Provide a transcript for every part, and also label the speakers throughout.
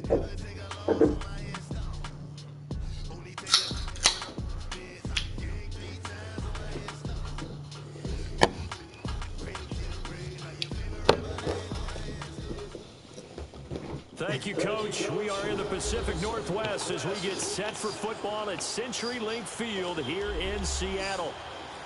Speaker 1: Thank you, Coach. We are in the Pacific Northwest as we get set for football at CenturyLink Field here in Seattle.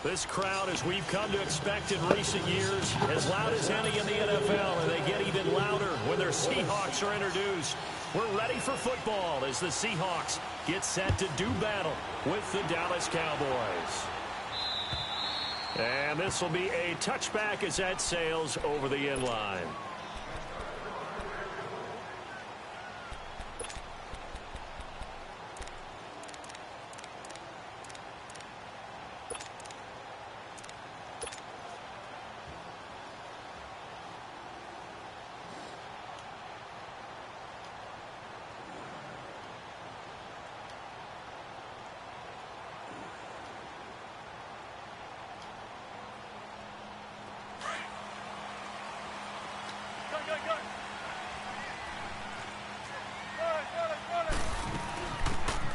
Speaker 1: This crowd, as we've come to expect in recent years, as loud as any in the NFL, and they get even louder when their Seahawks are introduced. We're ready for football as the Seahawks get set to do battle with the Dallas Cowboys. And this will be a touchback as that sails over the end line.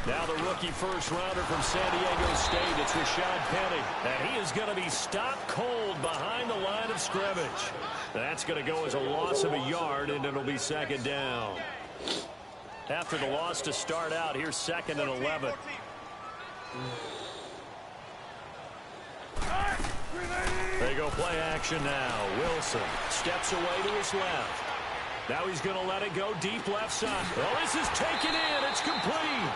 Speaker 1: Now the rookie first-rounder from San Diego State, it's Rashad Penny. And he is going to be stopped cold behind the line of scrimmage. That's going to go as a loss of a yard, and it'll be second down. After the loss to start out, here's 2nd and 11. They go play action now. Wilson steps away to his left. Now he's going to let it go deep left side. Well, this is taken in. It's complete.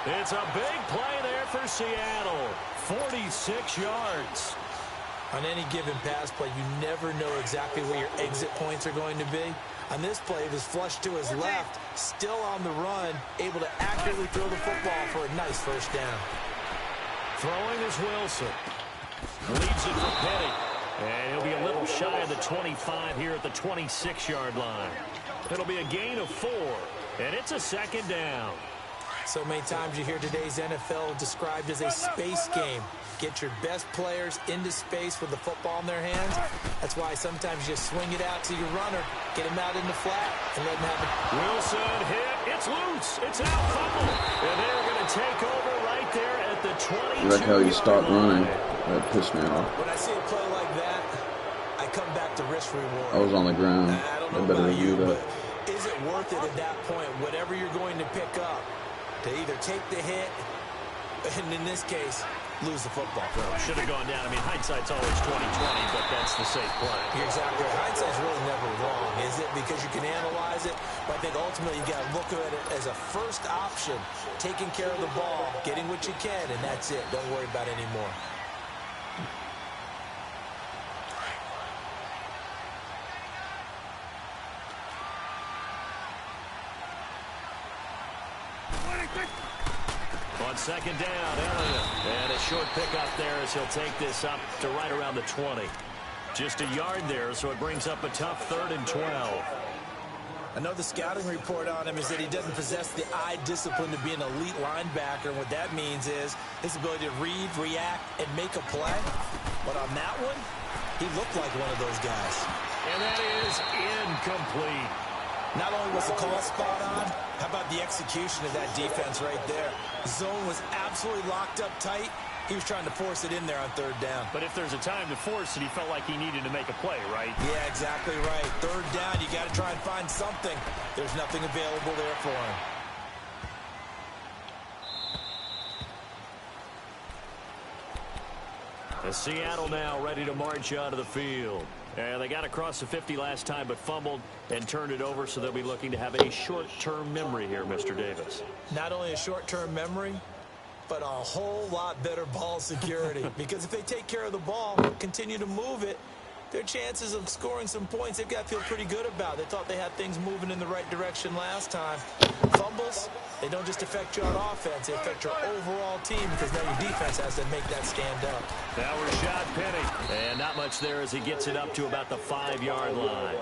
Speaker 1: It's a big play there for Seattle. 46 yards.
Speaker 2: On any given pass play, you never know exactly where your exit points are going to be. On this play, it was flushed to his left, still on the run, able to accurately throw the football for a nice first down.
Speaker 1: Throwing is Wilson. Leaves it for Penny. And he'll be a little shy of the 25 here at the 26-yard line. It'll be a gain of 4, and it's a second down.
Speaker 2: So many times you hear today's NFL described as a space game. Get your best players into space with the football in their hands. That's why sometimes you swing it out to your runner, get him out in the flat, and let him have it.
Speaker 1: Wilson hit. It's loose. It's out. Fumble. And they're going to take over right there at the 22.
Speaker 3: You like how you stop running? That pissed me off.
Speaker 2: When I see a play like that, I come back to risk reward.
Speaker 3: I was on the ground.
Speaker 2: I don't know about you, but is it worth it at that point, whatever you're going to pick up, to either take the hit, and in this case, lose the football?
Speaker 1: Should have gone down. I mean, hindsight's always 20/20, but that's the safe play.
Speaker 2: You're exactly right. Hindsight's really never wrong, is it? Because you can analyze it, but I think ultimately you got to look at it as a first option, taking care of the ball, getting what you can, and that's it. Don't worry about it anymore.
Speaker 1: On second down, Elliott. And a short pickup there as he'll take this up to right around the 20. Just a yard there, so it brings up a tough 3rd and 12.
Speaker 2: I know the scouting report on him is that he doesn't possess the eye discipline to be an elite linebacker. What that means is his ability to read, react, and make a play. But on that one, he looked like one of those guys.
Speaker 1: And that is incomplete.
Speaker 2: Not only was the call spot on, how about the execution of that defense right there? Zone was absolutely locked up tight. He was trying to force it in there on 3rd down.
Speaker 1: But if there's a time to force it, he felt like he needed to make a play, right?
Speaker 2: Yeah, exactly right. 3rd down, you got to try and find something. There's nothing available there for him.
Speaker 1: And Seattle now ready to march out of the field. And they got across the 50 last time, but fumbled and turned it over, so they'll be looking to have a short-term memory here, Mr. Davis.
Speaker 2: Not only a short-term memory, but a whole lot better ball security. Because if they take care of the ball, continue to move it, their chances of scoring some points, they've got to feel pretty good about. They thought they had things moving in the right direction last time. Fumbles, they don't just affect you on offense, they affect your overall team, because now your defense has to make that stand up.
Speaker 1: Now Rashad Penny. And not much there as he gets it up to about the 5-yard line.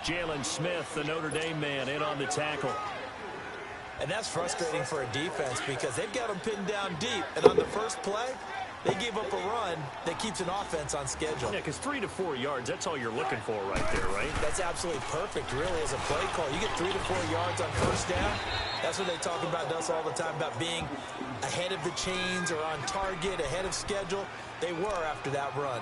Speaker 1: Jalen Smith, the Notre Dame man, in on the tackle.
Speaker 2: And that's frustrating for a defense because they've got them pinned down deep. And on the first play, They gave up a run that keeps an offense on schedule.
Speaker 1: Yeah, because 3 to 4 yards, that's all you're looking for right there, right?
Speaker 2: That's absolutely perfect, really, as a play call. You get 3 to 4 yards on first down. That's what they talk about to us all the time, about being ahead of the chains or on target, ahead of schedule. They were after that run.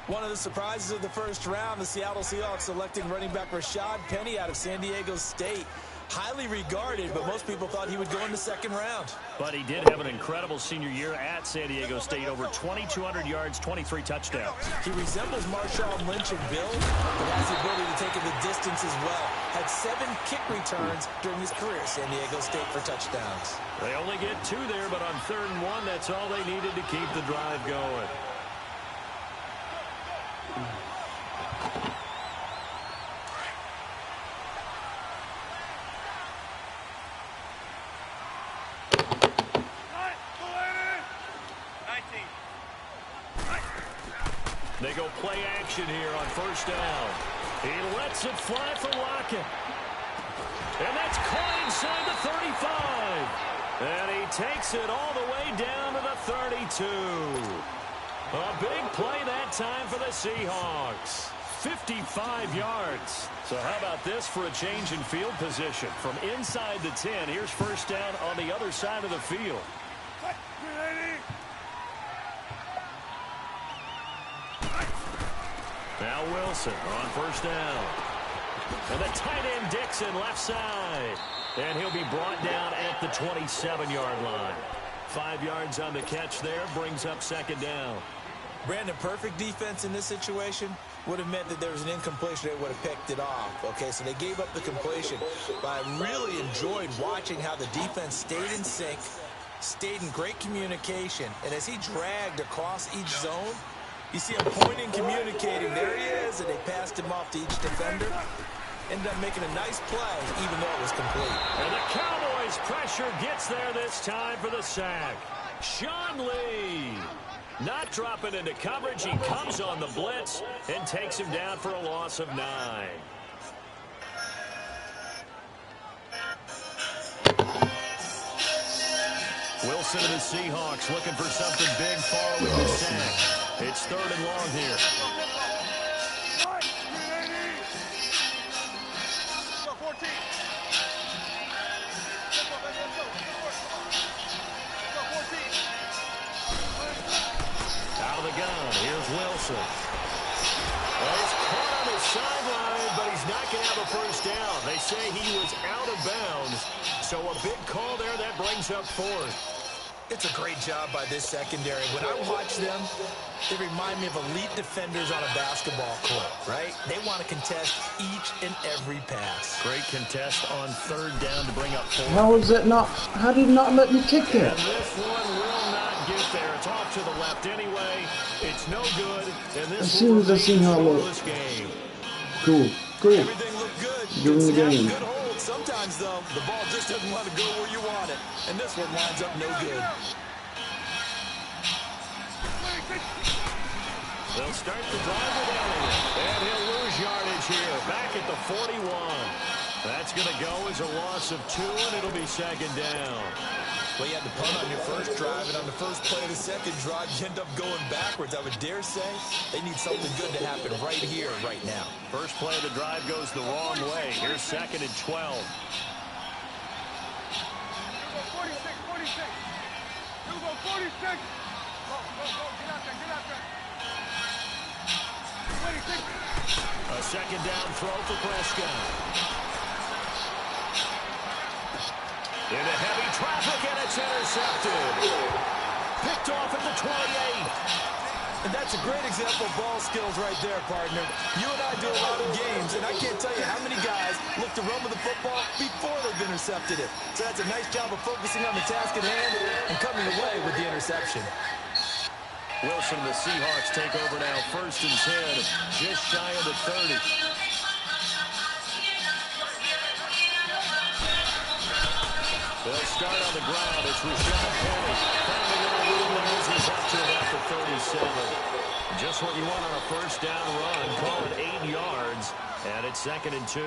Speaker 2: One of the surprises of the first round, the Seattle Seahawks selecting running back Rashad Penny out of San Diego State. Highly regarded, but most people thought he would go in the second round.
Speaker 1: But he did have an incredible senior year at San Diego State, over 2,200 yards, 23 touchdowns.
Speaker 2: He resembles Marshawn Lynch in build, but has the ability to take it the distance as well. Had 7 kick returns during his career at San Diego State for touchdowns.
Speaker 1: They only get 2 there, but on 3rd and 1, that's all they needed to keep the drive going. They go play action here on first down. He lets it fly for Lockett. And that's caught inside the 35. And he takes it all the way down to the 32. A big play that time for the Seahawks. 55 yards. So how about this for a change in field position? From inside the 10, here's first down on the other side of the field. Now Wilson on first down. And the tight end Dixon left side. And he'll be brought down at the 27-yard line. 5 yards on the catch there, brings up second down.
Speaker 2: Brandon, perfect defense in this situation would have meant that there was an incompletion. They would have picked it off. Okay, so they gave up the completion. But I really enjoyed watching how the defense stayed in sync, stayed in great communication. And as he dragged across each zone, you see him pointing, communicating. There he is, and they passed him off to each defender. Ended up making a nice play, even though it was complete.
Speaker 1: And the Cowboys pressure gets there this time for the sack. Sean Lee not dropping into coverage. He comes on the blitz and takes him down for a loss of 9. Wilson and the Seahawks looking for something big following the sack. It's 3rd and long here. Out of the gun, here's Wilson. Well, he's caught on his sideline, but he's not going to have a first down. They say he was out of bounds, so a big call there that brings up 4th.
Speaker 2: It's a great job by this secondary. When I watch them, they remind me of elite defenders on a basketball court, right? They want to contest each and every pass.
Speaker 1: Great contest on 3rd down to bring up 4.
Speaker 3: How is it not? How did he not let me kick that?
Speaker 1: And this one will not get there. It's off to the left anyway. It's no good. And this
Speaker 3: As soon as I seen how it looked. Cool.
Speaker 2: Everything looked good.
Speaker 3: During the game.
Speaker 2: Good hold. Sometimes, though, the ball just doesn't want to go where you want it. And this one lines up no good.
Speaker 1: They'll start the drive with Elliott. And he'll lose yardage here. Back at the 41. That's going to go as a loss of 2, and it'll be second down.
Speaker 2: Well, you had to punt on your first drive, and on the first play of the second drive, you end up going backwards. I would dare say they need something good to happen right here, right now.
Speaker 1: First play of the drive goes the wrong way. Here's 2nd and 12.
Speaker 4: 46. You go 46. Go, get out there. 26.
Speaker 1: A second down throw for Prescott. Into heavy traffic, and it's intercepted. Picked off at the 28.
Speaker 2: And that's a great example of ball skills right there, partner. You and I do a lot of games, and I can't tell you how many guys look to run with the football before they've intercepted it. So that's a nice job of focusing on the task at hand and coming away with the interception.
Speaker 1: Wilson and the Seahawks take over now, 1st and 10, just shy of the 30. They'll start on the ground. It's Rashad Penny. Found a little room there as he's up to about the 37. Just what you want on a first down run. Call it 8 yards. And it's 2nd and 2.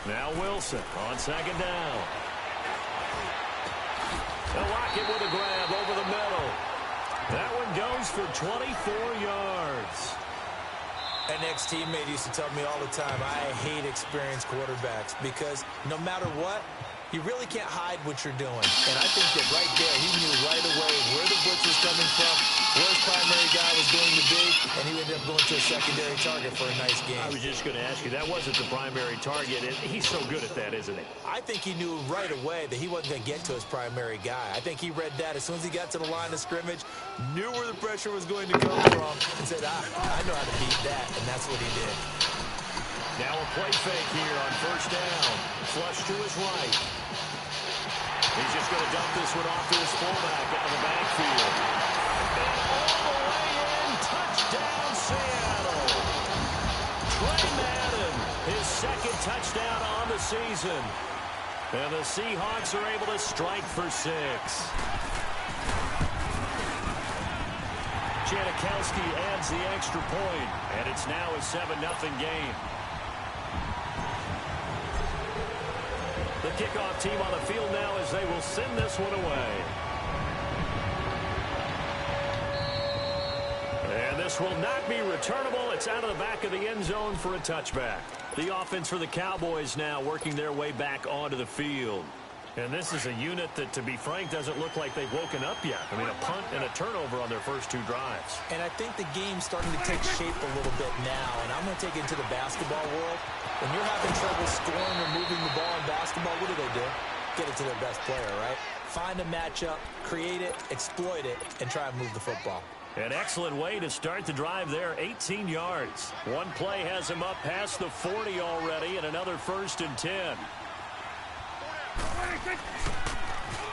Speaker 1: Now Wilson on second down. They'll lock it with a grab over the middle. That one goes for 24 yards.
Speaker 2: An ex-teammate used to tell me all the time, I hate experienced quarterbacks because no matter what, you really can't hide what you're doing. And I think that right there, he knew right away where the blitz was coming from, where his primary guy was going to be, and he ended up going to a secondary target for a nice game.
Speaker 1: I was just going to ask you, that wasn't the primary target. He's so good at that, isn't he?
Speaker 2: I think he knew right away that he wasn't going to get to his primary guy. I think he read that as soon as he got to the line of scrimmage, knew where the pressure was going to come from, and said, I know how to beat that, and that's what he did.
Speaker 1: Now a play fake here on first down. Flush to his right. He's just going to dump this one off to his fullback out of the backfield. And all the way in, touchdown Seattle. Trey Madden, his second touchdown on the season. And the Seahawks are able to strike for 6. Janikowski adds the extra point, and it's now a 7-0 game. The kickoff team on the field now as they will send this one away. And this will not be returnable. It's out of the back of the end zone for a touchback. The offense for the Cowboys now working their way back onto the field. And this is a unit that, to be frank, doesn't look like they've woken up yet. I mean, a punt and a turnover on their first 2 drives.
Speaker 2: And I think the game's starting to take shape a little bit now. And I'm going to take it into the basketball world. When you're having trouble scoring or moving the ball in basketball, what do? Get it to their best player, right? Find a matchup, create it, exploit it, and try and move the football.
Speaker 1: An excellent way to start the drive there, 18 yards. One play has him up past the 40 already, and another 1st and 10.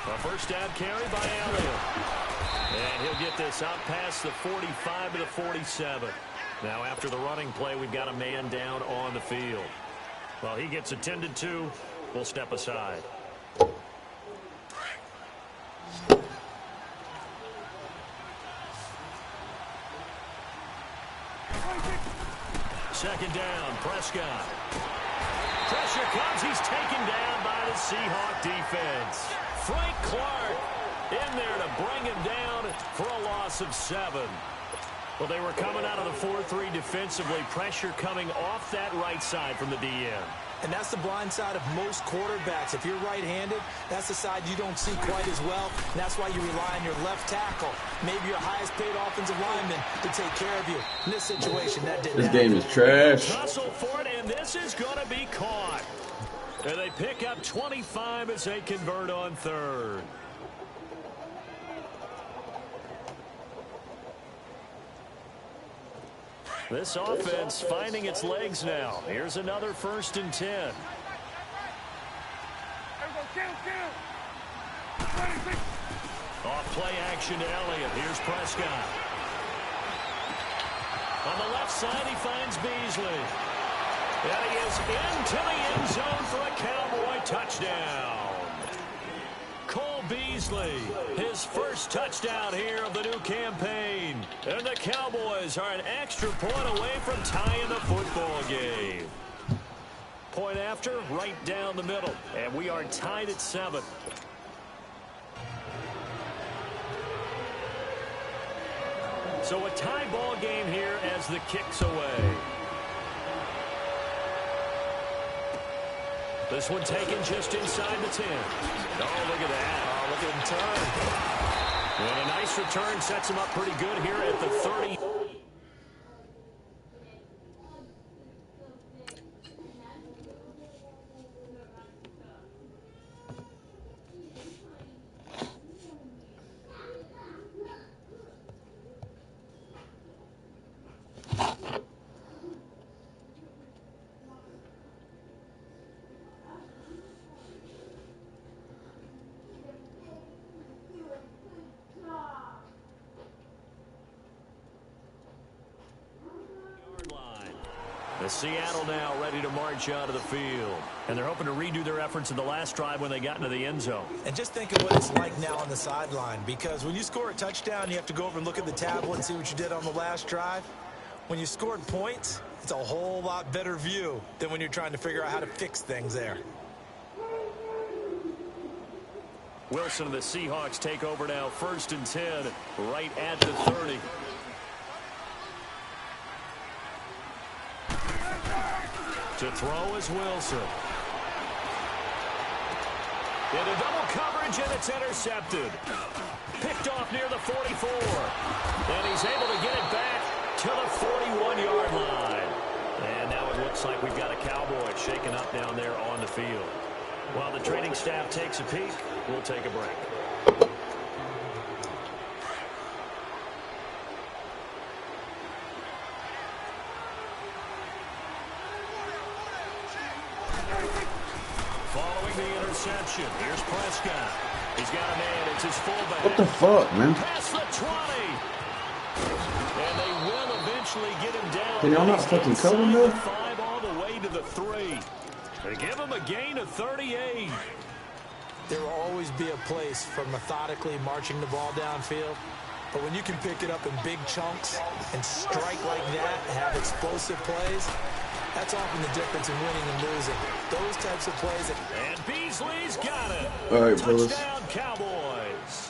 Speaker 1: A first down carry by Elliott. And he'll get this out past the 45 to the 47. Now after the running play, we've got a man down on the field. Well, he gets attended to. We'll step aside. Second down, Prescott. Pressure comes. He's taken down by the Seahawk defense. Frank Clark in there to bring him down for a loss of 7. Well, they were coming out of the 4-3 defensively. Pressure coming off that right side from the DN.
Speaker 2: And that's the blind side of most quarterbacks. If you're right-handed, that's the side you don't see quite as well. And that's why you rely on your left tackle, maybe your highest-paid offensive lineman, to take care of you. In this situation, that didn't happen.
Speaker 3: This game is trash.
Speaker 1: Tussle for it, and this is going to be caught. And they pick up 25 as they convert on 3rd. This offense finding its legs now. Here's another 1st and 10. Off play action to Elliott. Here's Prescott. On the left side, he finds Beasley. And he is into the end zone for a Cowboy touchdown. Cole Beasley, his first touchdown here of the new campaign. And the Cowboys are an extra point away from tying the football game. Point after, right down the middle. And we are tied at 7. So a tie ball game here as the kick's away. This one taken just inside the 10. Oh, look at that.
Speaker 2: Oh, look at him turn.
Speaker 1: And a nice return sets him up pretty good here at the 30. Seattle now ready to march out of the field. And they're hoping to redo their efforts in the last drive when they got into the end zone.
Speaker 2: And just think of what it's like now on the sideline, because when you score a touchdown, you have to go over and look at the tablet and see what you did on the last drive. When you scored points, it's a whole lot better view than when you're trying to figure out how to fix things there.
Speaker 1: Wilson and the Seahawks take over now, 1st and 10, right at the 30. To throw is Wilson. Into double coverage, and it's intercepted. Picked off near the 44. And he's able to get it back to the 41-yard line. And now it looks like we've got a Cowboy shaken up down there on the field. While the training staff takes a peek, we'll take a break. Following the interception, here's Prescott. He's got a man. It's his fullback.
Speaker 3: What the fuck, man?
Speaker 1: Past the 20. And they will eventually get him down.
Speaker 3: Can y'all not fucking cover him, though?
Speaker 1: 5 all the way to the 3. They give him a gain of 38.
Speaker 2: There will always be a place for methodically marching the ball downfield. But when you can pick it up in big chunks and strike like that and have explosive plays, that's often the difference in winning and losing. Those types of plays.
Speaker 1: And Beasley's got it.
Speaker 3: All right, fellas.
Speaker 1: Touchdown, Cowboys.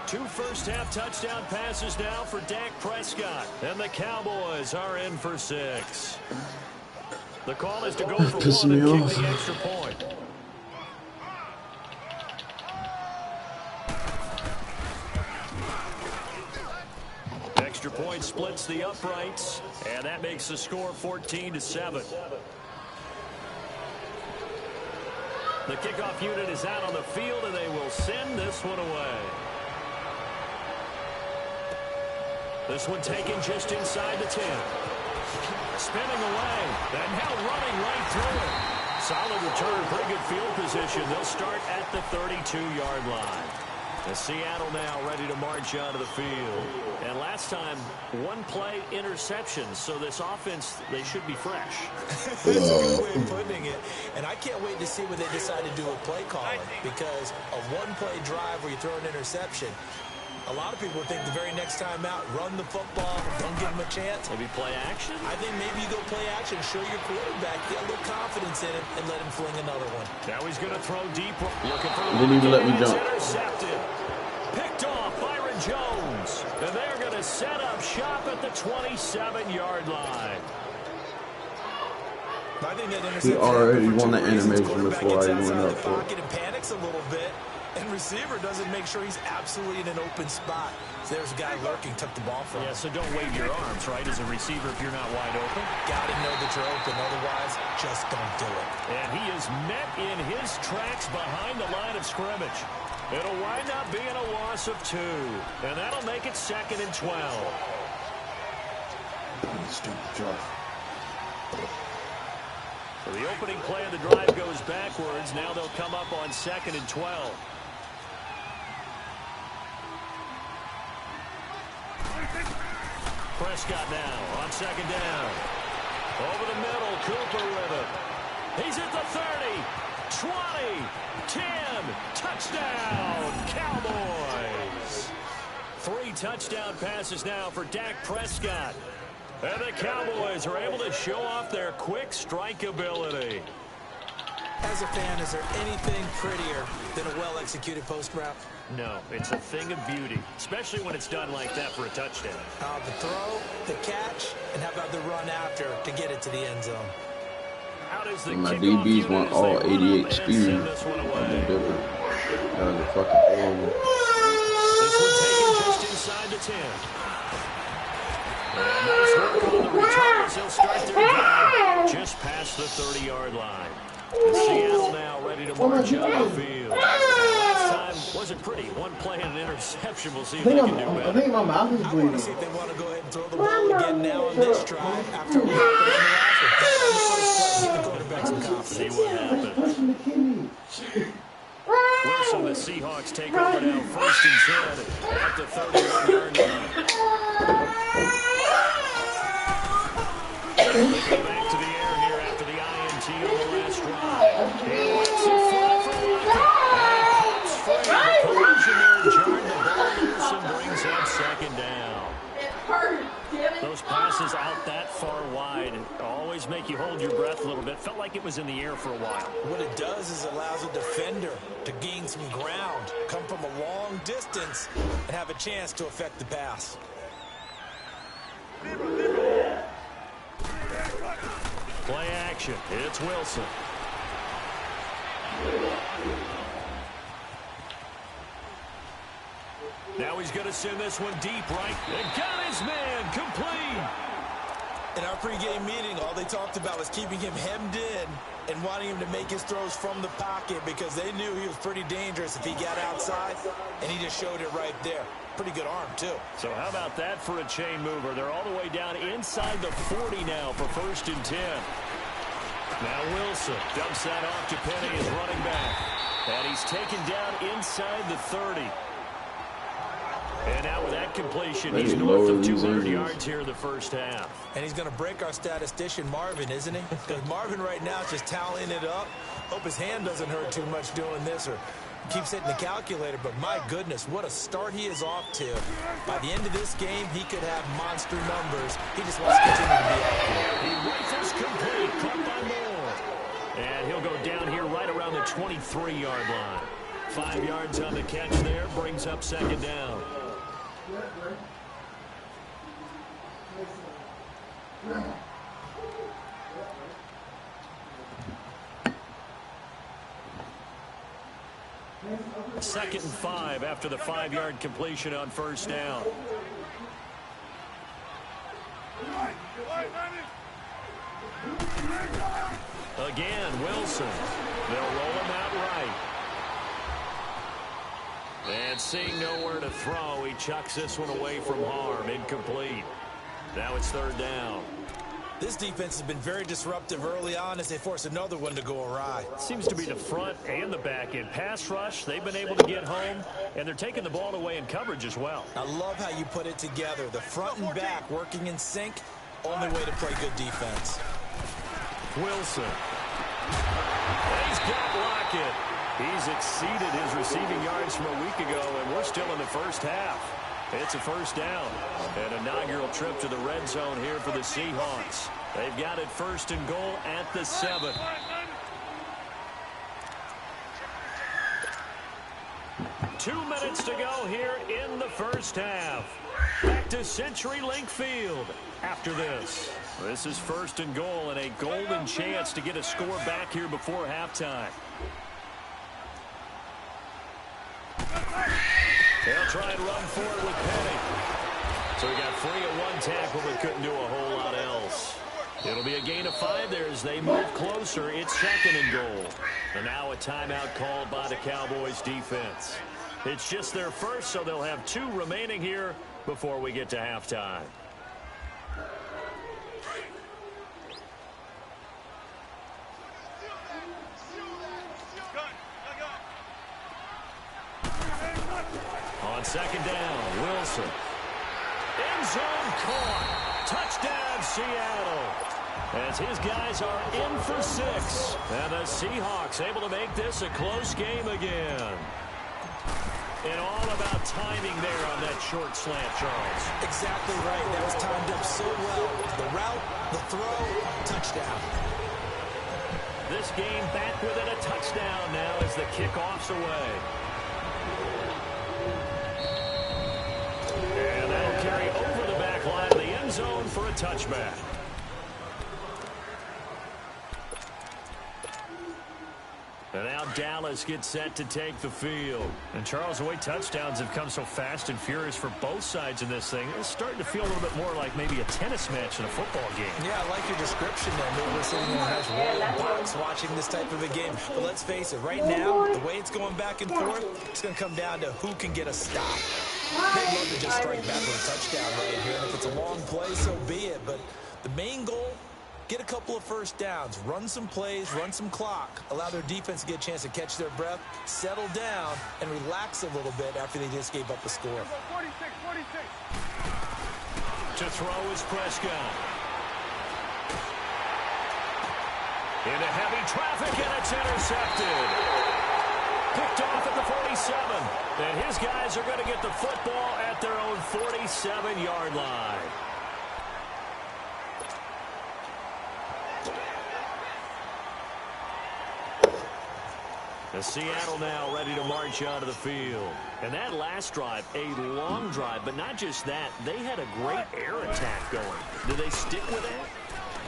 Speaker 1: 2 first-half touchdown passes now for Dak Prescott. And the Cowboys are in for 6. The call is to go for 1 and kick the extra point. Extra point splits the uprights, and that makes the score 14-7. The kickoff unit is out on the field, and they will send this one away. This one taken just inside the 10. Spinning away, and now running right through it. Solid return, pretty good field position. They'll start at the 32-yard line. And Seattle now ready to march out of the field. And last time, 1-play interception. So this offense, they should be fresh.
Speaker 2: That's a good way of putting it. And I can't wait to see what they decide to do with play calling. Because a 1-play drive where you throw an interception, a lot of people would think the very next time out, run the football, don't give him a chance.
Speaker 1: Maybe play action?
Speaker 2: I think maybe you go play action, show your quarterback, get a little confidence in him, and let him fling another one.
Speaker 1: Now he's going to throw deep. Looking for
Speaker 3: They didn't even let me jump.
Speaker 1: Intercepted. Picked off Byron Jones. And they're going to set up shop at the 27-yard line.
Speaker 2: I think that
Speaker 3: He already won the animation before I
Speaker 2: even
Speaker 3: went up for
Speaker 2: it. And panics a little bit. And receiver doesn't make sure he's absolutely in an open spot. So there's a guy lurking, took the ball from him.
Speaker 1: Yeah, so don't wave your arms, right, as a receiver if you're not wide open.
Speaker 2: Got to know that you're open. Otherwise, just don't do it.
Speaker 1: And he is met in his tracks behind the line of scrimmage. It'll wind up being a loss of 2. And that'll make it 2nd and 12.
Speaker 3: Stupid Josh.
Speaker 1: So the opening play of the drive goes backwards. Now they'll come up on 2nd and 12. Prescott now on 2nd down. Over the middle, Cooper with it. He's at the 30, 20, 10, touchdown, Cowboys. 3 touchdown passes now for Dak Prescott. And the Cowboys are able to show off their quick strike ability.
Speaker 2: As a fan, is there anything prettier than a well-executed post route?
Speaker 1: No, it's a thing of beauty, especially when it's done like that for a touchdown.
Speaker 2: The throw, the catch, and how about the run after to get it to the end zone?
Speaker 1: How does the
Speaker 3: My
Speaker 1: kickoff
Speaker 3: DBs
Speaker 1: unit
Speaker 3: want
Speaker 1: as
Speaker 3: all
Speaker 1: they run
Speaker 3: 88
Speaker 1: up and
Speaker 3: speed.
Speaker 1: send this one away?
Speaker 3: Different. That was a fucking horrible.
Speaker 1: This one taken just inside the 10. And nice work on the return as they'll start their drive just past the 30-yard line. And Seattle now ready to march out of the field. Last time wasn't pretty. 1 play and an interception. We'll see if they can do
Speaker 3: I
Speaker 1: better.
Speaker 3: think my mouth is
Speaker 2: I want
Speaker 3: bleeding.
Speaker 2: to see if they want to go ahead and throw the ball again now on this drive after what happened in the last one. Give the quarterback some confidence.
Speaker 1: See what happens.
Speaker 3: Touching the kidney.
Speaker 1: Wilson, the Seahawks take over now, 1st and 10 at the 31-yard line. They go back to the air here after the INT on the last drive. He lets it fly for Walker. And pumps free. The collision there jarred the ball loose and brings up 2nd down.
Speaker 5: It hurt, damn it.
Speaker 1: Those your breath a little bit. Felt like it was in the air for a while.
Speaker 2: What it does is allows a defender to gain some ground, come from a long distance, and have a chance to affect the pass.
Speaker 1: Play action. It's Wilson. Now he's going to send this one deep right. And got his man complete.
Speaker 2: In our pregame meeting, all they talked about was keeping him hemmed in and wanting him to make his throws from the pocket because they knew he was pretty dangerous if he got outside, and he just showed it right there. Pretty good arm, too.
Speaker 1: So how about that for a chain mover? They're all the way down inside the 40 now for 1st and 10. Now Wilson dumps that off to Penny, his running back. And he's taken down inside the 30. And now with that completion, he's north of 200 yards here in the first half.
Speaker 2: And he's going to break our statistician, Marvin, isn't he? Because Marvin right now is just tallying it up. Hope his hand doesn't hurt too much doing this or keeps hitting the calculator. But my goodness, what a start he is off to. By the end of this game, he could have monster numbers. He just wants to continue to be accurate.
Speaker 1: He rifles complete, caught by Moore. And he'll go down here right around the 23-yard line. 5 yards on the catch there, brings up 2nd down. Second and 5 after the 5-yard completion on 1st down. Again, Wilson. They'll roll him out right. And seeing nowhere to throw, he chucks this one away from harm. Incomplete. Now it's 3rd down.
Speaker 2: This defense has been very disruptive early on as they force another one to go awry.
Speaker 1: Seems to be the front and the back end. Pass rush, they've been able to get home, and they're taking the ball away in coverage as well.
Speaker 2: I love how you put it together. The front and back working in sync, only way to play good defense.
Speaker 1: Wilson. He's got Lockett. He's exceeded his receiving yards from a week ago, and we're still in the first half. It's a 1st down. An inaugural trip to the red zone here for the Seahawks. They've got it 1st and goal at the 7. Two minutes to go here in the first half. Back to CenturyLink Field after this. This is 1st and goal and a golden chance to get a score back here before halftime. They'll try and run forward with Penny. So he got free at 1 tackle but couldn't do a whole lot else. It'll be a gain of 5 there as they move closer. It's 2nd and goal. And now a timeout called by the Cowboys defense. It's just their first, so they'll have 2 remaining here before we get to halftime. On 2nd down, Wilson. End zone caught. Touchdown, Seattle. As his guys are in for 6. And the Seahawks able to make this a close game again. And all about timing there on that short slant, Charles.
Speaker 2: Exactly right. That was timed up so well. The route, the throw, touchdown.
Speaker 1: This game back within a touchdown now as the kickoff's away. And that'll carry over the back line of the end zone for a touchback. And now Dallas gets set to take the field. And Charles, the way touchdowns have come so fast and furious for both sides in this thing, it's starting to feel a little bit more like maybe a tennis match in a football game.
Speaker 2: Yeah, I like your description there. Maybe we're sitting in a nice royal box watching this type of a game. But let's face it, right now, the way it's going back and forth, it's going to come down to who can get a stop. They'd love to just strike back with a touchdown right here. And if it's a long play, so be it. But the main goal, get a couple of first downs, run some plays, run some clock, allow their defense to get a chance to catch their breath, settle down, and relax a little bit after they just gave up a score.
Speaker 4: 46, 46.
Speaker 1: To throw is Prescott. Into heavy traffic, and it's intercepted. Picked off at the 47. And his guys are going to get the football at their own 47-yard line. Seattle now ready to march onto the field. And that last drive, a long drive, but not just that. They had a great air attack going. Do they stick with that?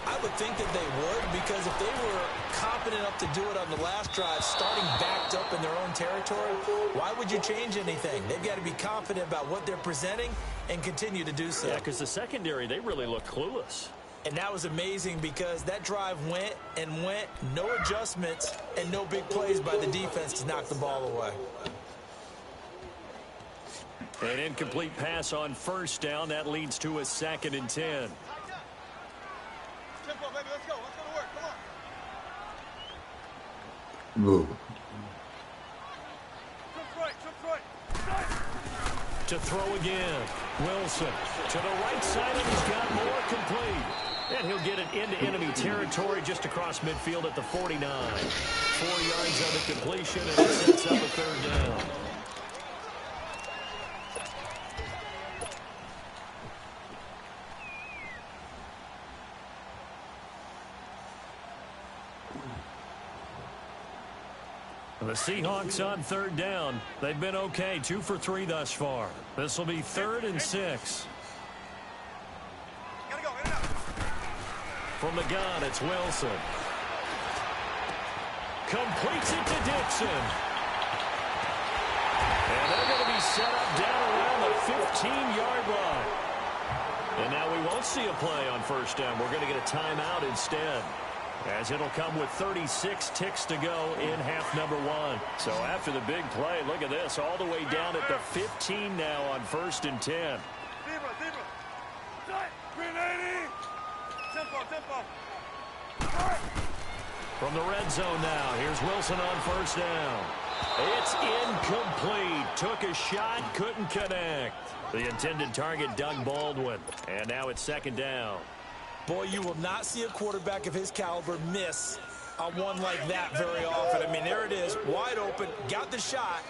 Speaker 2: I would think that they would, because if they were confident enough to do it on the last drive, starting backed up in their own territory, why would you change anything? They've got to be confident about what they're presenting and continue to do so.
Speaker 1: Yeah, because the secondary, they really look clueless.
Speaker 2: And that was amazing because that drive went and went, no adjustments, and no big plays by the defense to knock the ball away.
Speaker 1: An incomplete pass on first down. That leads to a 2nd and 10.
Speaker 4: Tempo, baby, let's go. Let's go to work. Come on.
Speaker 3: Boo.
Speaker 1: To throw again. Wilson to the right side, and he's got more complete. And he'll get it into enemy territory just across midfield at the 49. 4 yards on the completion, and it sets up a 3rd down. The Seahawks on 3rd down. They've been okay, 2 for 3 thus far. This will be 3rd and 6.
Speaker 4: Gotta go, in and out.
Speaker 1: From the gun, it's Wilson. Completes it to Dixon. And they're going to be set up down around the 15-yard line. And now we won't see a play on first down. We're going to get a timeout instead, as it'll come with 36 ticks to go in half number 1. So after the big play, look at this, all the way down at the 15 now on 1st and 10.
Speaker 4: Zebra. 380. Tempo.
Speaker 1: From the red zone now, here's Wilson on first down. It's incomplete. Took a shot, couldn't connect. The intended target, Doug Baldwin. And now it's 2nd down.
Speaker 2: Boy, you will not see a quarterback of his caliber miss on one like that very often. I mean, there it is, wide open, got the shot,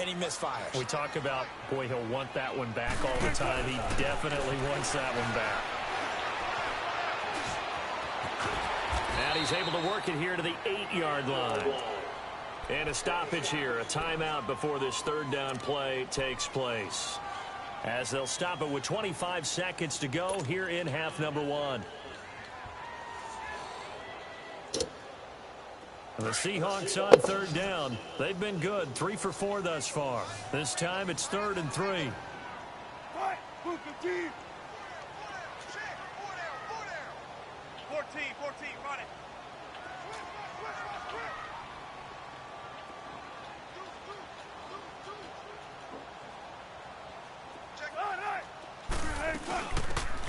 Speaker 2: and he misfires.
Speaker 1: We talk about, boy, he'll want that one back all the time. He definitely wants that one back. And he's able to work it here to the 8-yard line. And a stoppage here, a timeout before this 3rd down play takes place, as they'll stop it with 25 seconds to go here in half number 1. The Seahawks on 3rd down. They've been good, 3 for 4 thus far. This time it's 3rd and 3.
Speaker 4: Right. Move 15. 14, run it.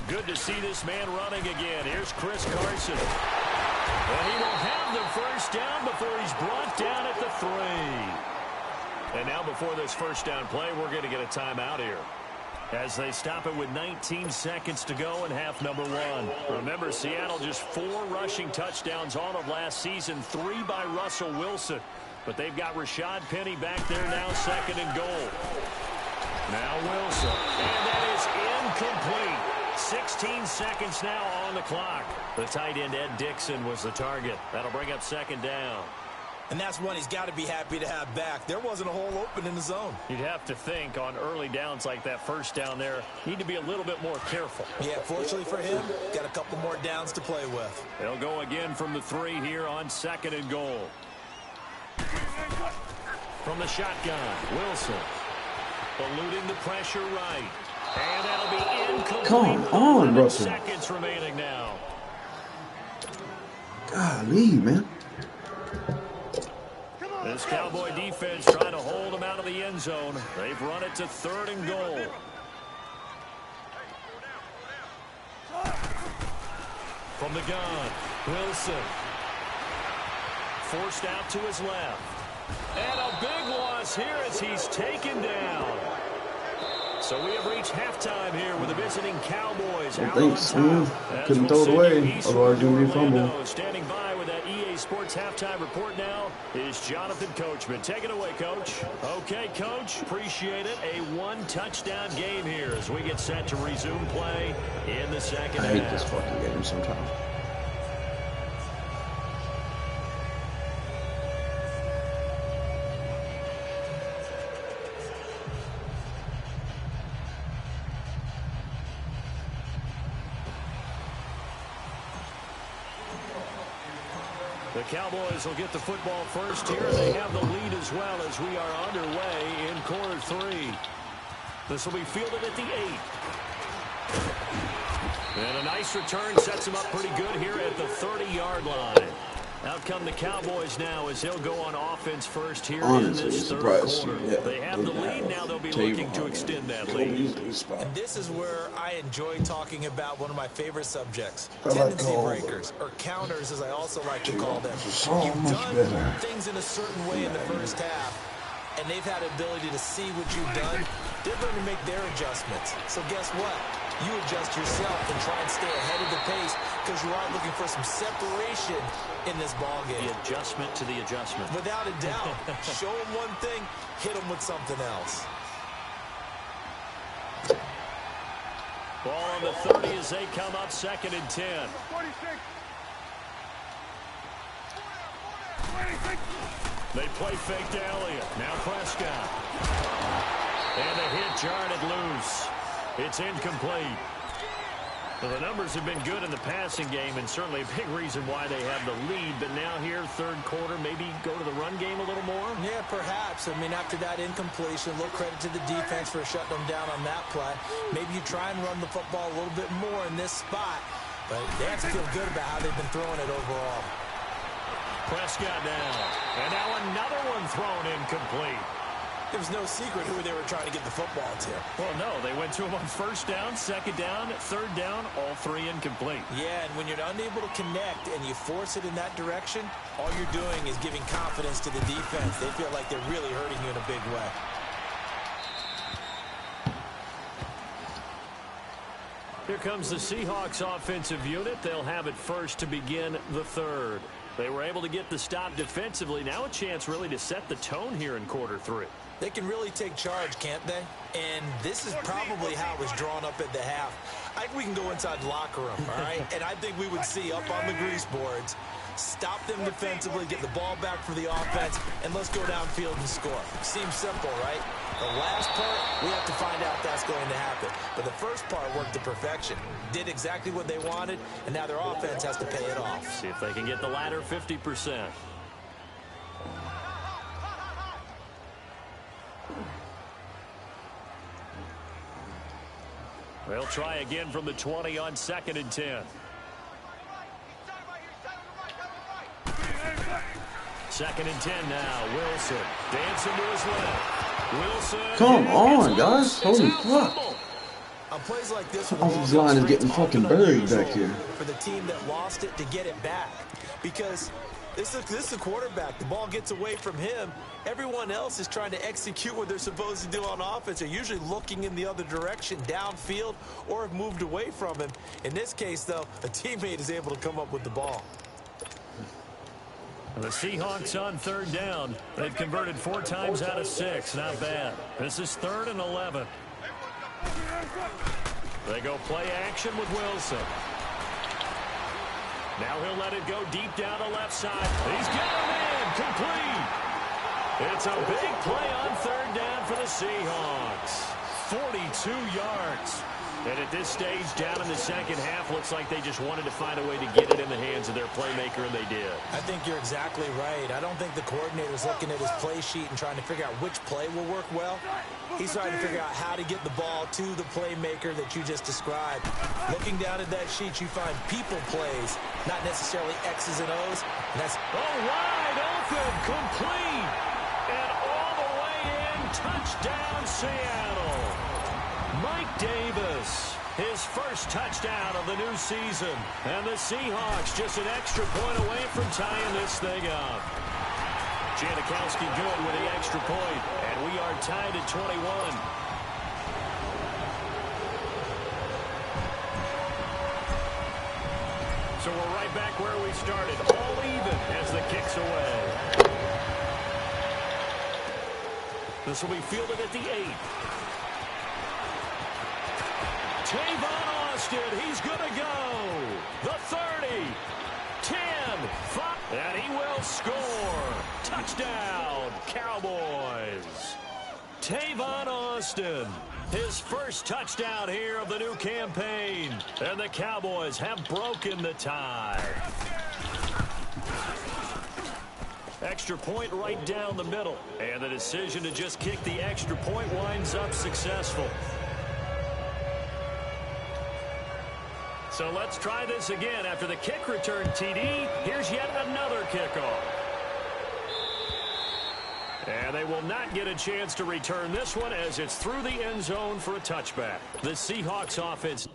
Speaker 1: Good to see this man running again. Here's Chris Carson. And he will have the first down before he's brought down at the 3. And now before this first down play, we're going to get a timeout here, as they stop it with 19 seconds to go in half number 1. Remember, Seattle just 4 rushing touchdowns all of last season, 3 by Russell Wilson. But they've got Rashad Penny back there now, 2nd and goal. Now Wilson. And that is incomplete. 16 seconds now on the clock. The tight end, Ed Dixon, was the target. That'll bring up 2nd down.
Speaker 2: And that's one he's got to be happy to have back. There wasn't a hole open in the zone.
Speaker 1: You'd have to think on early downs like that first down there, need to be a little bit more careful.
Speaker 2: Yeah, fortunately for him, got a couple more downs to play with.
Speaker 1: They'll go again from the 3 here on 2nd and goal. From the shotgun, Wilson. Eluding the pressure right. And that'll be incomplete.
Speaker 3: Come on, Russell.
Speaker 1: Seconds remaining now.
Speaker 3: Golly, man.
Speaker 1: This Cowboy defense trying to hold them out of the end zone. They've run it to 3rd and goal. From the gun, Wilson. Forced out to his left. And a big loss here as he's taken down. So we have reached halftime here with the visiting Cowboys.
Speaker 3: Thanks, man. Couldn't throw it away. Otherwise, you're going to be fumble.
Speaker 1: Standing by with that EA Sports halftime report now is Jonathan Coachman. Take it away, Coach. Okay, Coach. Appreciate it. A 1-touchdown game here as we get set to resume play in the second half.
Speaker 3: I hate this fucking game sometimes.
Speaker 1: The Cowboys will get the football first here. They have the lead as well as we are underway in quarter 3. This will be fielded at the 8. And a nice return sets him up pretty good here at the 30-yard line. Out come the Cowboys now as they'll go on offense first here in this third quarter.
Speaker 3: Yeah,
Speaker 1: they have the lead. Now they'll be looking to extend that lead.
Speaker 2: And this is where I enjoy talking about one of my favorite subjects, tendency breakers, or counters as I also like to call them. You've done things in a certain way in the first half, and they've had the ability to see what you've done. They're going to make their adjustments. So guess what? You adjust yourself and try and stay ahead of the pace because you are looking for some separation in this ball game.
Speaker 1: The adjustment to the adjustment.
Speaker 2: Without a doubt. Show them one thing, hit them with something else.
Speaker 1: Ball on the 30 as they come up 2nd and 10.
Speaker 4: 46.
Speaker 1: They play fake to Elliott. Now Prescott. And a hit jarred it loose. It's incomplete. Well, the numbers have been good in the passing game and certainly a big reason why they have the lead. But now here, third quarter, maybe go to the run game a little more?
Speaker 2: Yeah, perhaps. I mean, after that incompletion, a little credit to the defense for shutting them down on that play. Maybe you try and run the football a little bit more in this spot. But they have to feel good about how they've been throwing it overall.
Speaker 1: Prescott now. And now another one thrown incomplete.
Speaker 2: There was no secret who they were trying to get the football to.
Speaker 1: Well, no, they went to him on 1st down, 2nd down, 3rd down, all 3 incomplete.
Speaker 2: Yeah, and when you're unable to connect and you force it in that direction, all you're doing is giving confidence to the defense. They feel like they're really hurting you in a big way.
Speaker 1: Here comes the Seahawks offensive unit. They'll have it first to begin the 3rd. They were able to get the stop defensively. Now a chance really to set the tone here in quarter 3.
Speaker 2: They can really take charge, can't they? And this is probably how it was drawn up at the half. I think we can go inside the locker room, all right? And I think we would see up on the grease boards, stop them defensively, get the ball back for the offense, and let's go downfield and score. Seems simple, right? The last part, we have to find out if that's going to happen. But the first part worked to perfection. Did exactly what they wanted, and now their offense has to pay it off.
Speaker 1: See if they can get the latter 50%. They'll try again from the 20 on 2nd and 10. 2nd and 10 now. Wilson dancing to his left. Wilson.
Speaker 3: Come on, guys. Holy fuck.
Speaker 2: On plays like this,
Speaker 3: The offensive line is getting fucking buried back here.
Speaker 2: For the team that lost it to get it back. Because this is a quarterback. The ball gets away from him. Everyone else is trying to execute what they're supposed to do on offense. They're usually looking in the other direction, downfield, or have moved away from him. In this case, though, a teammate is able to come up with the ball.
Speaker 1: The Seahawks on 3rd down. They've converted 4 times out of 6. Not bad. This is 3rd and 11. They go play action with Wilson. Now he'll let it go deep down the left side. He's got him in. Complete. It's a big play on 3rd down for the Seahawks. 42 yards. And at this stage, down in the second half, looks like they just wanted to find a way to get it in the hands of their playmaker, and they did.
Speaker 2: I think you're exactly right. I don't think the coordinator's looking at his play sheet and trying to figure out which play will work well. He's trying to figure out how to get the ball to the playmaker that you just described. Looking down at that sheet, you find people plays, not necessarily X's and O's. And that's
Speaker 1: wide open, complete, and all the way in, touchdown Seattle. Mike Davis, his first touchdown of the new season. And the Seahawks just an extra point away from tying this thing up. Janikowski good with the extra point, and we are tied at 21. So we're right back where we started, all even as the kick's away. This will be fielded at the 8. Tavon Austin, he's going to go. The 30, 10, 5, and he will score. Touchdown, Cowboys. Tavon Austin, his first touchdown here of the new campaign. And the Cowboys have broken the tie. Extra point right down the middle. And the decision to just kick the extra point winds up successful. So let's try this again. After the kick return TD, here's yet another kickoff. And they will not get a chance to return this one as it's through the end zone for a touchback. The Seahawks offense.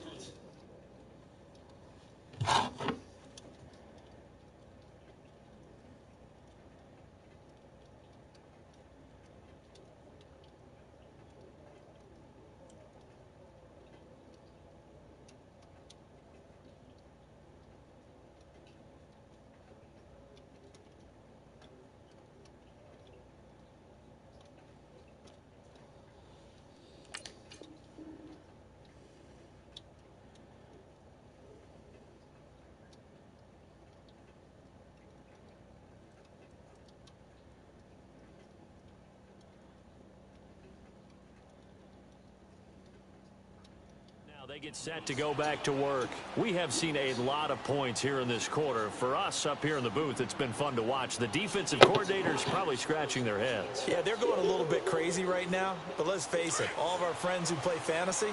Speaker 1: They get set to go back to work. We have seen a lot of points here in this quarter. For us up here in the booth, it's been fun to watch. The defensive coordinators probably scratching their heads.
Speaker 2: Yeah, they're going a little bit crazy right now. But let's face it, all of our friends who play fantasy,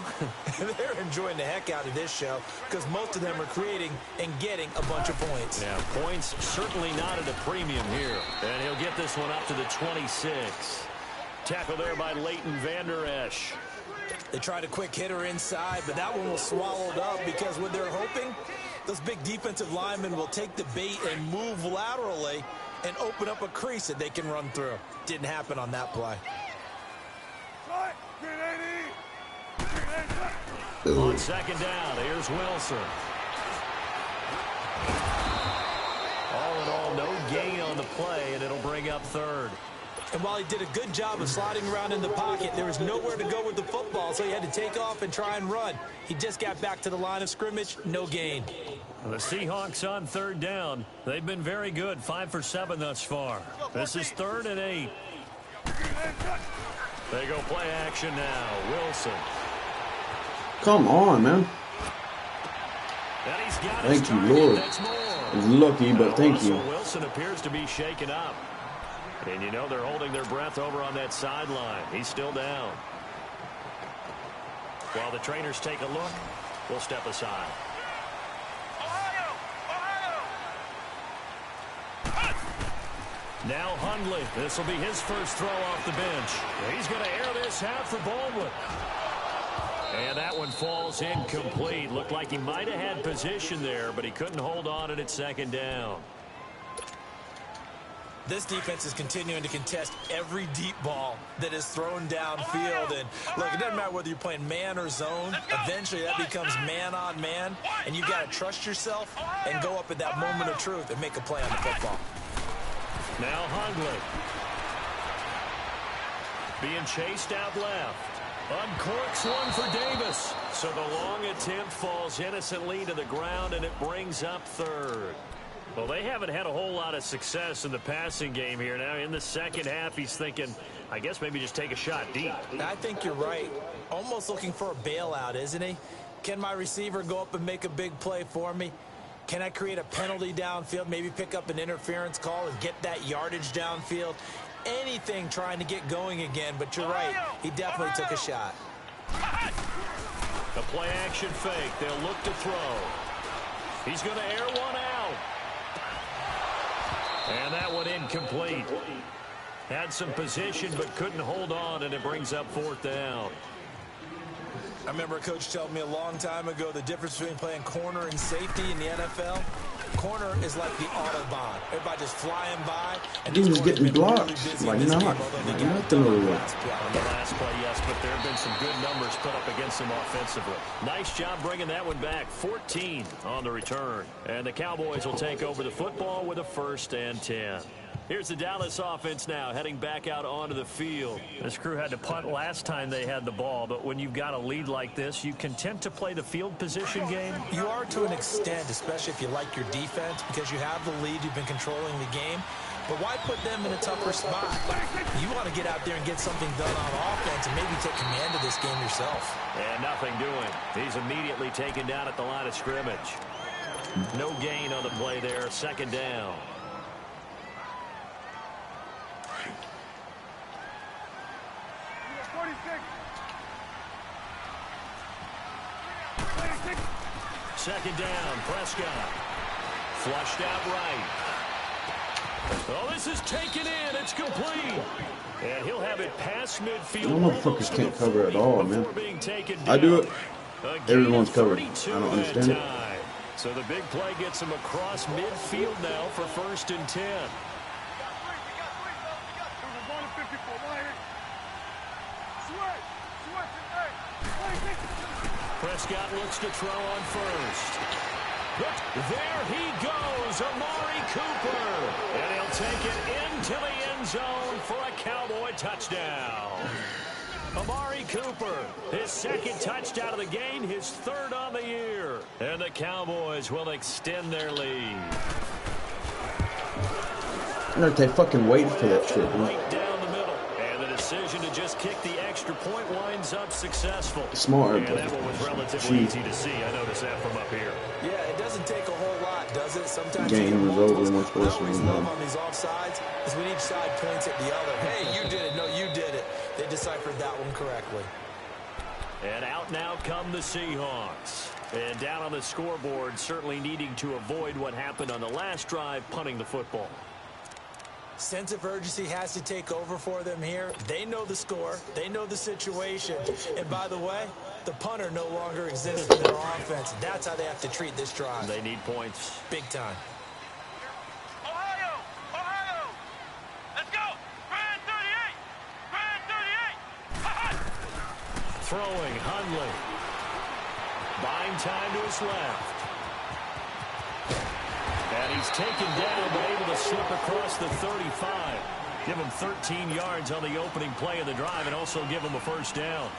Speaker 2: they're enjoying the heck out of this show because most of them are creating and getting a bunch of points.
Speaker 1: Yeah, points certainly not at a premium here. And he'll get this one up to the 26. Tackle there by Leighton Vander Esch.
Speaker 2: They tried a quick hitter inside, but that one was swallowed up because what they're hoping, those big defensive linemen will take the bait and move laterally and open up a crease that they can run through. Didn't happen on that play.
Speaker 1: On second down, here's Wilson. All in all, no gain on the play, and it'll bring up third.
Speaker 2: And while he did a good job of sliding around in the pocket, there was nowhere to go with the football, so he had to take off and try and run. He just got back to the line of scrimmage, no gain.
Speaker 1: The Seahawks on third down. They've been very good, 5 for 7 thus far. This is 3rd and 8. They go play action now. Wilson.
Speaker 3: Come on, man.
Speaker 1: And he's got
Speaker 3: Thank you,
Speaker 1: target.
Speaker 3: Lord.
Speaker 1: That's more.
Speaker 3: It's lucky, but thank you.
Speaker 1: Wilson appears to be shaken up. And you know they're holding their breath over on that sideline. He's still down. While the trainers take a look, we'll step aside. Now Hundley. This will be his first throw off the bench. He's going to air this out for Baldwin. And that one falls incomplete. Looked like he might have had position there, but he couldn't hold on it at second down.
Speaker 2: This defense is continuing to contest every deep ball that is thrown downfield. And look, it doesn't matter whether you're playing man or zone. Eventually, that becomes man on man. And you've got to trust yourself and go up at that moment of truth and make a play on the football.
Speaker 1: Now Hundley. Being chased out left. Uncorks one for Davis. So the long attempt falls innocently to the ground, and it brings up third. Well, they haven't had a whole lot of success in the passing game here. Now, in the second half, he's thinking, I guess maybe just take a shot deep.
Speaker 2: I think you're right. Almost looking for a bailout, isn't he? Can my receiver go up and make a big play for me? Can I create a penalty downfield, maybe pick up an interference call and get that yardage downfield? Anything trying to get going again, but you're right. He definitely took a shot.
Speaker 1: The play action fake. They'll look to throw. He's going to air one out. And that one incomplete. Had some position but couldn't hold on, and it brings up 4th down.
Speaker 2: I remember a coach told me a long time ago the difference between playing corner and safety in the NFL. Corner is like the Autobahn. Everybody just flying by. And
Speaker 3: Dude is getting blocked. Why not? Nothing over there.
Speaker 1: On the last play, yes, but there have been some good numbers put up against them offensively. Nice job bringing that one back. 14 on the return. And the Cowboys will take over the football with a 1st and 10. Here's the Dallas offense now heading back out onto the field. This crew had to punt last time they had the ball, but when you've got a lead like this, you content to play the field position game?
Speaker 2: You are to an extent, especially if you like your defense, because you have the lead, you've been controlling the game. But why put them in a tougher spot? You want to get out there and get something done on offense and maybe take command of this game yourself.
Speaker 1: And nothing doing. He's immediately taken down at the line of scrimmage. No gain on the play there, 2nd down. second down. Prescott. Flushed out right. Oh, this is taken in. It's complete. And he'll have it past midfield.
Speaker 3: No motherfuckers can't cover at all, man. I do it. Everyone's covered. I don't understand it.
Speaker 1: So the big play gets him across midfield now for 1st and 10. Prescott looks to throw on first. There he goes, Amari Cooper. And he'll take it into the end zone for a Cowboy touchdown. Amari Cooper, his 2nd touchdown of the game, his 3rd on the year. And the Cowboys will extend their lead.
Speaker 3: They fucking wait for that shit, man.
Speaker 1: Right down the middle. And the decision to just kick the extra point winds up successful.
Speaker 3: Smart,
Speaker 1: and that one was relatively easy to see. I noticed that from up here.
Speaker 2: Yeah, it doesn't take a whole lot, does it? Sometimes
Speaker 3: game was over once the
Speaker 2: on these offsides is when each side points at the other. Hey, you did it. No, you did it. They deciphered that one correctly.
Speaker 1: And out now come the Seahawks. And down on the scoreboard, certainly needing to avoid what happened on the last drive, punting the football.
Speaker 2: Sense of urgency has to take over for them here. They know the score. They know the situation. And by the way, the punter no longer exists in their offense. That's how they have to treat this drive.
Speaker 1: They need points.
Speaker 2: Big time.
Speaker 4: Ohio! Ohio! Let's go! Grand 38! Grand 38!
Speaker 1: Throwing, Hundley. Buying time to his left. And he's taken down, but able to slip across the 35. Give him 13 yards on the opening play of the drive and also give him a 1st down.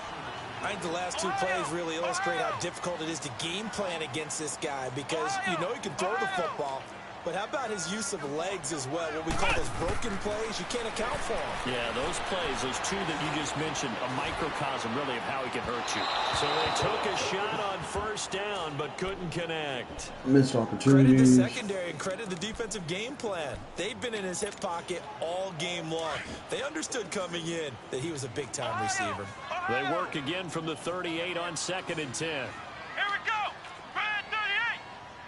Speaker 2: I think the last 2 plays really illustrate how difficult it is to game plan against this guy because you know he can throw the football, but how about his use of legs as well? What we call those broken plays, you can't account for them.
Speaker 1: Yeah, those plays, those 2 that you just mentioned, a microcosm really of how he can hurt you. So they took a shot on 1st down, but couldn't connect.
Speaker 3: Missed
Speaker 2: Credit the
Speaker 3: opportunities.
Speaker 2: secondary and credit the defensive game plan. They've been in his hip pocket all game long. They understood coming in that he was a big-time receiver.
Speaker 1: They work again from the 38 on 2nd and 10.
Speaker 4: Here we go! Grand 38!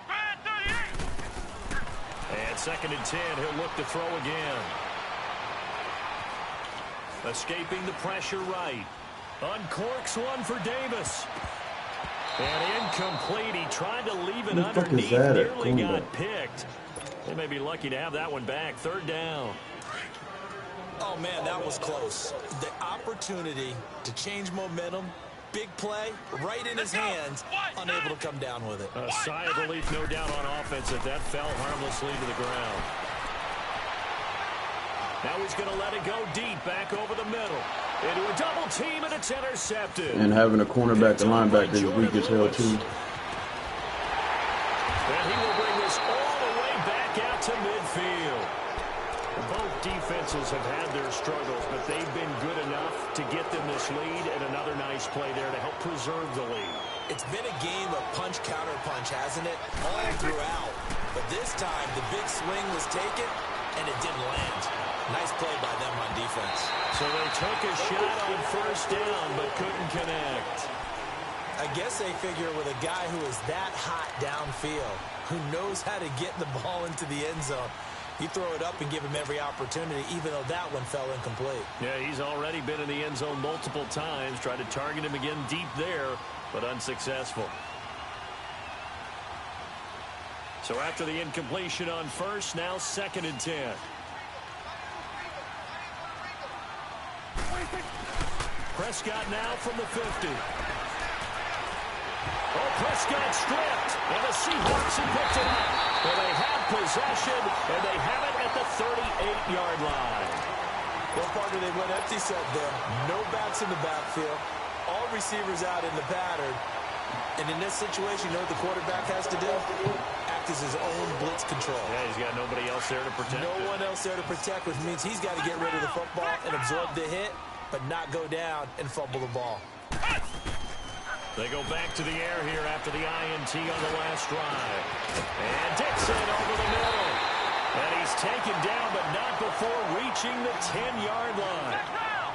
Speaker 4: Grand 38!
Speaker 1: And 2nd and 10, he'll look to throw again. Escaping the pressure right. Uncorks one for Davis. And incomplete. He tried to leave it underneath. Nearly got picked. They may be lucky to have that one back. 3rd down.
Speaker 2: Oh, man, that was close. The opportunity to change momentum, big play, right in his hands, unable to come down with it.
Speaker 1: A sigh of relief, no doubt, on offense that fell harmlessly to the ground. Now he's going to let it go deep, back over the middle. Into a double team, and it's intercepted.
Speaker 3: And having a cornerback and linebacker is weak as hell, too.
Speaker 1: And he will bring this all the way back out to midfield. Both defenses have had their struggles, but they've been good enough to get them this lead, and another nice play there to help preserve the lead.
Speaker 2: It's been a game of punch-counter-punch, hasn't it? All throughout. But this time, the big swing was taken, and it didn't land. Nice play by them on defense.
Speaker 1: So they took a shot on 1st down, but couldn't connect.
Speaker 2: I guess they figure with a guy who is that hot downfield, who knows how to get the ball into the end zone, you throw it up and give him every opportunity, even though that one fell incomplete.
Speaker 1: Yeah, he's already been in the end zone multiple times. Tried to target him again deep there, but unsuccessful. So after the incompletion on 1st, now 2nd and 10. Prescott now from the 50. Oh, Prescott stripped, and the Seahawks have picked it up. Well, they have possession, and they have it at the 38-yard line.
Speaker 2: Well, partner, they went empty set there. No backs in the backfield. All receivers out in the pattern. And in this situation, you know what the quarterback has to do? Act as his own blitz control.
Speaker 1: Yeah, he's got nobody else there to protect.
Speaker 2: No one else there to protect, which means he's got to get rid of the football and absorb the hit, but not go down and fumble the ball.
Speaker 1: They go back to the air here after the INT on the last drive. And Dixon over the middle. And he's taken down, but not before reaching the 10-yard line.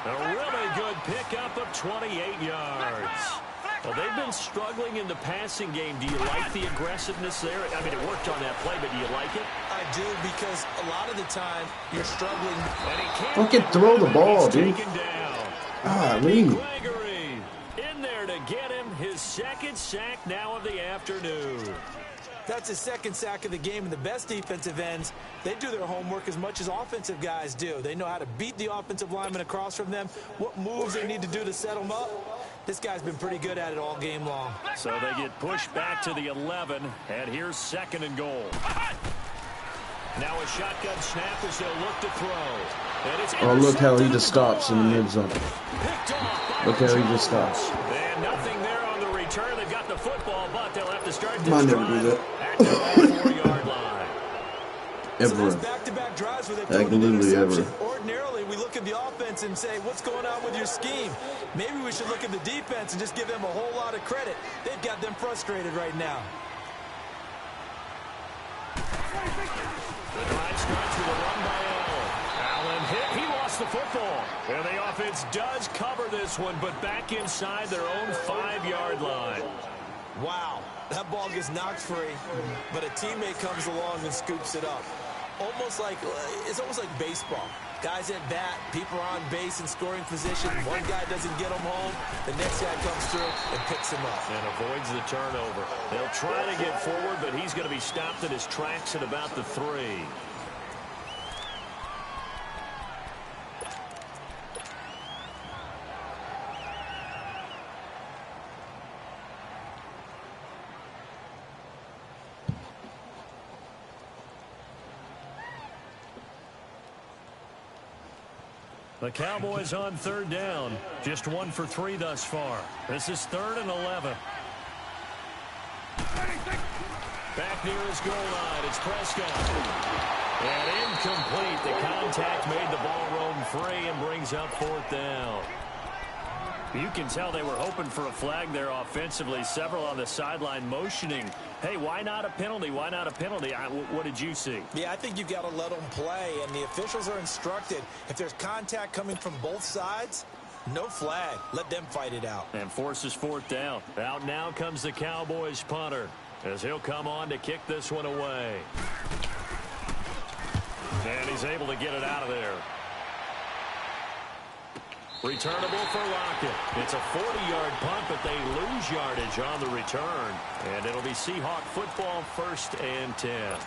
Speaker 1: A really good pickup of 28 yards. Well, they've been struggling in the passing game. Do you like the aggressiveness there? I mean, it worked on that play, but do you like it?
Speaker 2: I do, because a lot of the time you're struggling.
Speaker 1: And he can't
Speaker 3: Fucking throw the ball, dude.
Speaker 1: Gregory in there to get him his second sack now of the afternoon.
Speaker 2: That's his second sack of the game, and the best defensive ends, they do their homework as much as offensive guys do. They know how to beat the offensive lineman across from them, what moves they need to do to set them up. This guy's been pretty good at it all game long.
Speaker 1: So they get pushed back to the 11, and here's 2nd and goal. Now a shotgun snap as they'll look to throw. And it's
Speaker 3: Oh, look how he just stops in the mid zone. Look how he just stops.
Speaker 1: And nothing there on the return. They've got the football, but they'll have to start this
Speaker 3: Might never
Speaker 1: drive
Speaker 3: do that.
Speaker 1: at the 4-yard line.
Speaker 3: Ever.
Speaker 2: So back-to-back drives where they throw an
Speaker 3: Literally ever.
Speaker 2: interception. Ordinarily, we look at the offense and say, what's going on with your scheme? Maybe we should look at the defense and just give them a whole lot of credit. They've got them frustrated right now.
Speaker 1: The drive starts with a run by Allen. Allen hit. He lost the football. And the offense does cover this one, but back inside their own 5-yard line.
Speaker 2: Wow, that ball gets knocked free, but a teammate comes along and scoops it up. It's almost like baseball. Guys at bat, people are on base in scoring position. One guy doesn't get him home. The next guy comes through and picks him up.
Speaker 1: And avoids the turnover. They'll try to get forward, but he's going to be stopped in his tracks at about the 3. The Cowboys on 3rd down. Just 1 for 3 thus far. This is 3rd and 11. Back near his goal line. It's Prescott. And incomplete. The contact made the ball roam free and brings up 4th down. You can tell they were hoping for a flag there offensively. Several on the sideline motioning. Hey, why not a penalty? Why not a penalty? What did you see?
Speaker 2: Yeah, I think you've got to let them play, and the officials are instructed. If there's contact coming from both sides, no flag. Let them fight it out.
Speaker 1: And forces 4th down. Out now comes the Cowboys punter as he'll come on to kick this one away. And he's able to get it out of there. Returnable for Lockett. It's a 40-yard punt, but they lose yardage on the return. And it'll be Seahawk football, 1st and 10.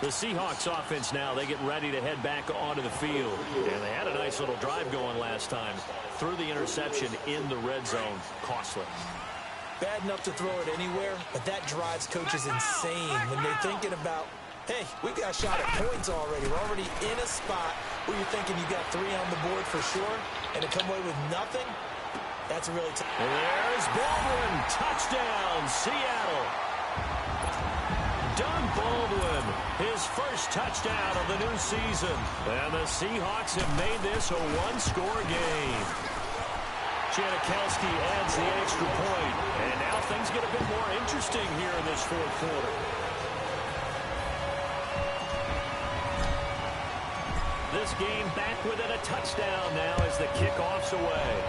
Speaker 1: The Seahawks offense now, they get ready to head back onto the field. And they had a nice little drive going last time. Threw the interception in the red zone. Costly.
Speaker 2: Bad enough to throw it anywhere, but that drives coaches insane when they're thinking about, hey, we've got a shot at points already. We're already in a spot where you're thinking you got 3 on the board for sure, and to come away with nothing, that's really tough.
Speaker 1: There's Baldwin. Touchdown, Seattle. Doug Baldwin, his first touchdown of the new season. And the Seahawks have made this a 1-score game. Janikowski adds the extra point. And now things get a bit more interesting here in this 4th quarter. This game back within a touchdown now as the kickoff's away.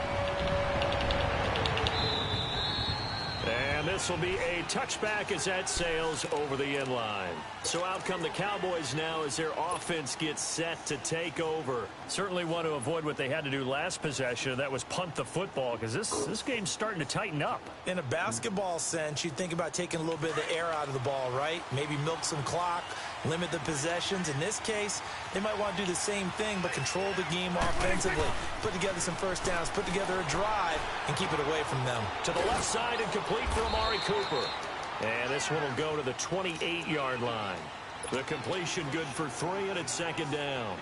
Speaker 1: And this will be a touchback as that sails over the end line. So out come the Cowboys now as their offense gets set to take over. Certainly want to avoid what they had to do last possession. That was punt the football, because this game's starting to tighten up.
Speaker 2: In a basketball sense, you'd think about taking a little bit of the air out of the ball, right? Maybe milk some clock, limit the possessions. In this case, they might want to do the same thing, but control the game offensively. Put together some first downs, put together a drive, and keep it away from them.
Speaker 1: To the left side and complete for Amari Cooper. And this one will go to the 28-yard line. The completion good for 3, and it's 2nd down.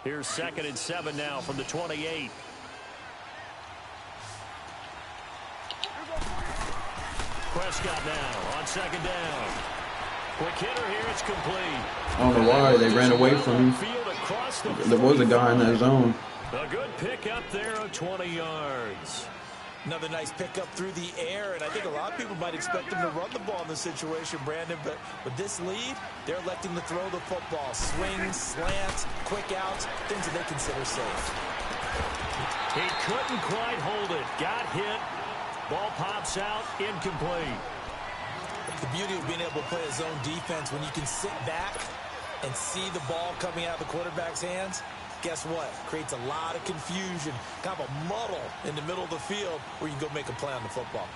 Speaker 1: Here's 2nd and 7 now from the 28. Prescott now on 2nd down. Quick hitter here, it's complete.
Speaker 3: I don't know why they ran away from him. There was a guy in that zone.
Speaker 1: A good pick up there of 20 yards.
Speaker 2: Another nice pickup through the air, and I think a lot of people might expect him to run the ball in this situation, Brandon, but with this lead, they're electing to throw the football. Swings, slants, quick outs, things that they consider safe.
Speaker 1: He couldn't quite hold it. Got hit. Ball pops out, incomplete.
Speaker 2: The beauty of being able to play a zone defense when you can sit back and see the ball coming out of the quarterback's hands, guess what? Creates a lot of confusion, kind of a muddle in the middle of the field where you can go make a play on the football.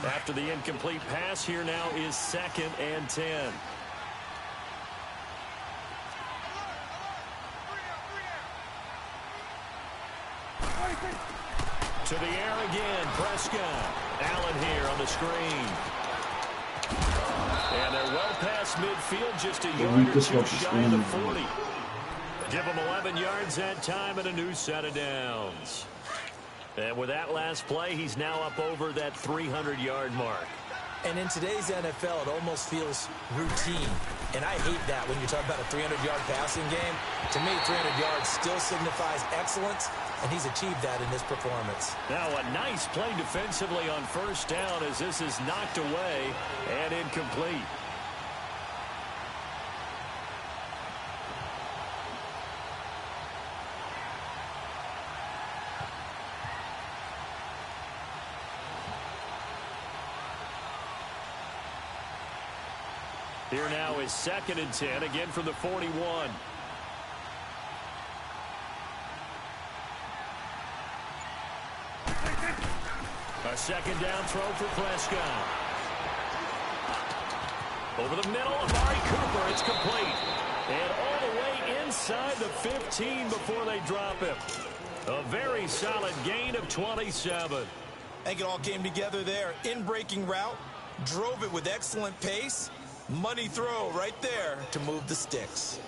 Speaker 1: After the incomplete pass, here now is 2nd and 10. To the air again, Prescott. Allen here on the screen. And they're well past midfield, just a yard or two shy of the 40. Give them 11 yards that time and a new set of downs. And with that last play, he's now up over that 300-yard mark.
Speaker 2: And in today's NFL, it almost feels routine. And I hate that when you're talking about a 300-yard passing game. To me, 300 yards still signifies excellence, and he's achieved that in this performance.
Speaker 1: Now a nice play defensively on first down as this is knocked away and incomplete. Here now is 2nd and 10, again from the 41. A second down throw for Prescott. Over the middle, Amari Cooper, it's complete. And all the way inside the 15 before they drop him. A very solid gain of 27.
Speaker 2: I think it all came together there. In-breaking route, drove it with excellent pace. Money throw right there to move the sticks.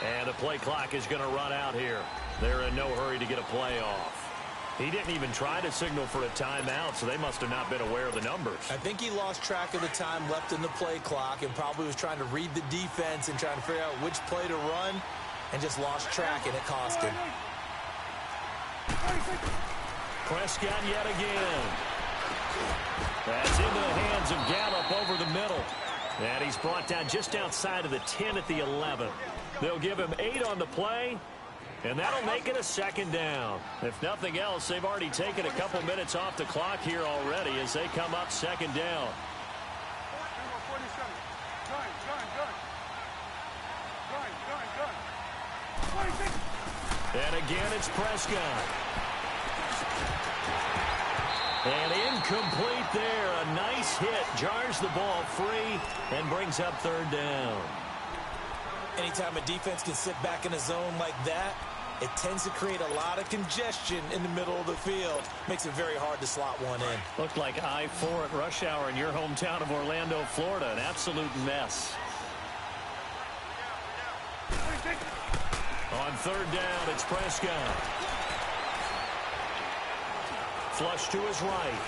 Speaker 1: And the play clock is going to run out here. They're in no hurry to get a play off. He didn't even try to signal for a timeout, so they must have not been aware of the numbers.
Speaker 2: I think he lost track of the time left in the play clock and probably was trying to read the defense and trying to figure out which play to run and just lost track, and it cost him.
Speaker 1: Prescott yet again. That's into the hands of Gallup over the middle. And he's brought down just outside of the 10 at the 11. They'll give him 8 on the play, and that'll make it a second down. If nothing else, they've already taken a couple minutes off the clock here already as they come up second down. And again, it's Prescott. And incomplete there. A nice hit. Jars the ball free and brings up third down.
Speaker 2: Anytime a defense can sit back in a zone like that, it tends to create a lot of congestion in the middle of the field. Makes it very hard to slot one in.
Speaker 1: Looked like I-4 at rush hour in your hometown of Orlando, Florida. An absolute mess. On third down, it's Prescott. Flush to his right.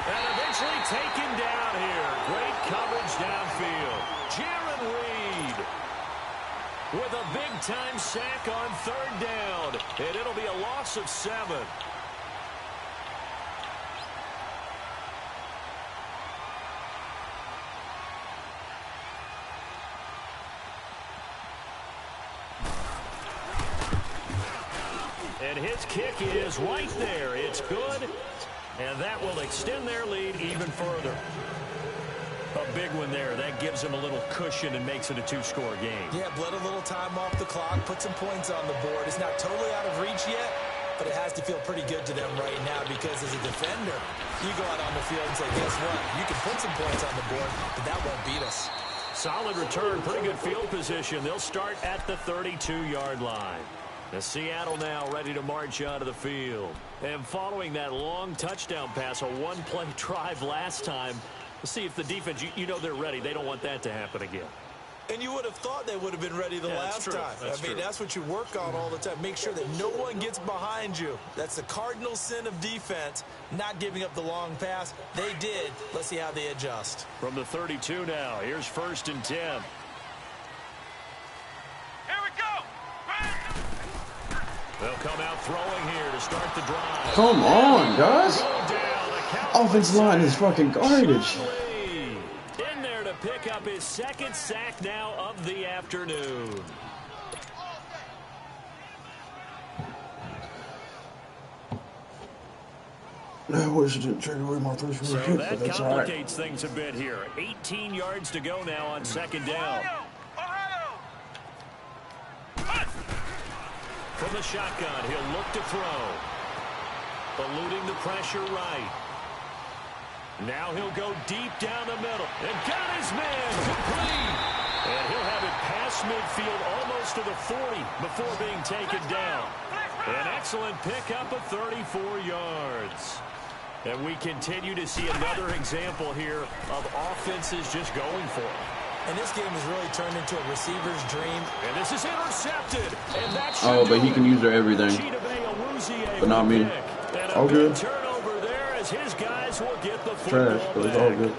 Speaker 1: And eventually taken down here. Great coverage downfield. Jaron Reed with a big-time sack on third down. And it'll be a loss of 7. And his kick is right there. It's good. And that will extend their lead even further. A big one there. That gives them a little cushion and makes it a 2-score game.
Speaker 2: Yeah, bled a little time off the clock, put some points on the board. It's not totally out of reach yet, but it has to feel pretty good to them right now because as a defender, you go out on the field and say, guess what? You can put some points on the board, but that won't beat us.
Speaker 1: Solid return, pretty good field position. They'll start at the 32-yard line. The Seattle now ready to march onto the field. And following that long touchdown pass, a one-play drive last time, let's see if the defense, you know they're ready. They don't want that to happen again.
Speaker 2: And you would have thought they would have been ready the last time. I mean, that's what you work on all the time. Make sure that no one gets behind you. That's the cardinal sin of defense, not giving up the long pass. They did. Let's see how they adjust.
Speaker 1: From the 32 now, here's 1st and 10.
Speaker 4: Here we go.
Speaker 1: They'll come out throwing here to start the drive.
Speaker 3: Come on, guys. Offensive line is fucking garbage.
Speaker 1: In there to pick up his 2nd sack now of the afternoon.
Speaker 3: I wish I didn't trade away my first
Speaker 1: So
Speaker 3: kick,
Speaker 1: that
Speaker 3: but that's all right.
Speaker 1: complicates things a bit here. 18 yards to go now on 2nd down. From the shotgun, he'll look to throw. Eluding the pressure right. Now he'll go deep down the middle. And got his man complete. And he'll have it past midfield almost to the 40 before being taken down. An excellent pickup of 34 yards. And we continue to see another example here of offenses just going for it.
Speaker 2: And this game has really turned into a receiver's dream.
Speaker 1: And this is intercepted. And that's
Speaker 3: but he can use their everything. But not me. All good.
Speaker 1: Turnover there as his guys will get the
Speaker 3: Trash, but it's all good.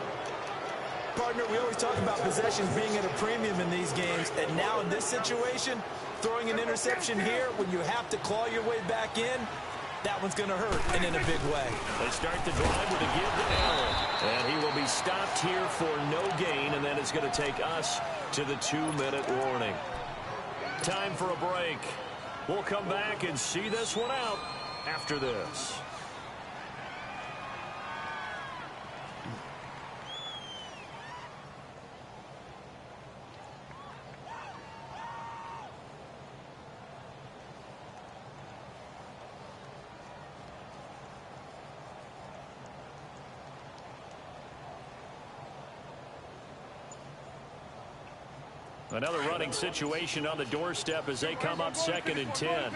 Speaker 2: Partner, we always talk about possessions being at a premium in these games. And now in this situation, throwing an interception here when you have to claw your way back in, that one's going to hurt, and in a big way.
Speaker 1: They start the drive with a give to Allen. And he will be stopped here for no gain, and then it's going to take us to the 2-minute warning. Time for a break. We'll come back and see this one out after this. Another running situation on the doorstep as they come up 2nd and 10.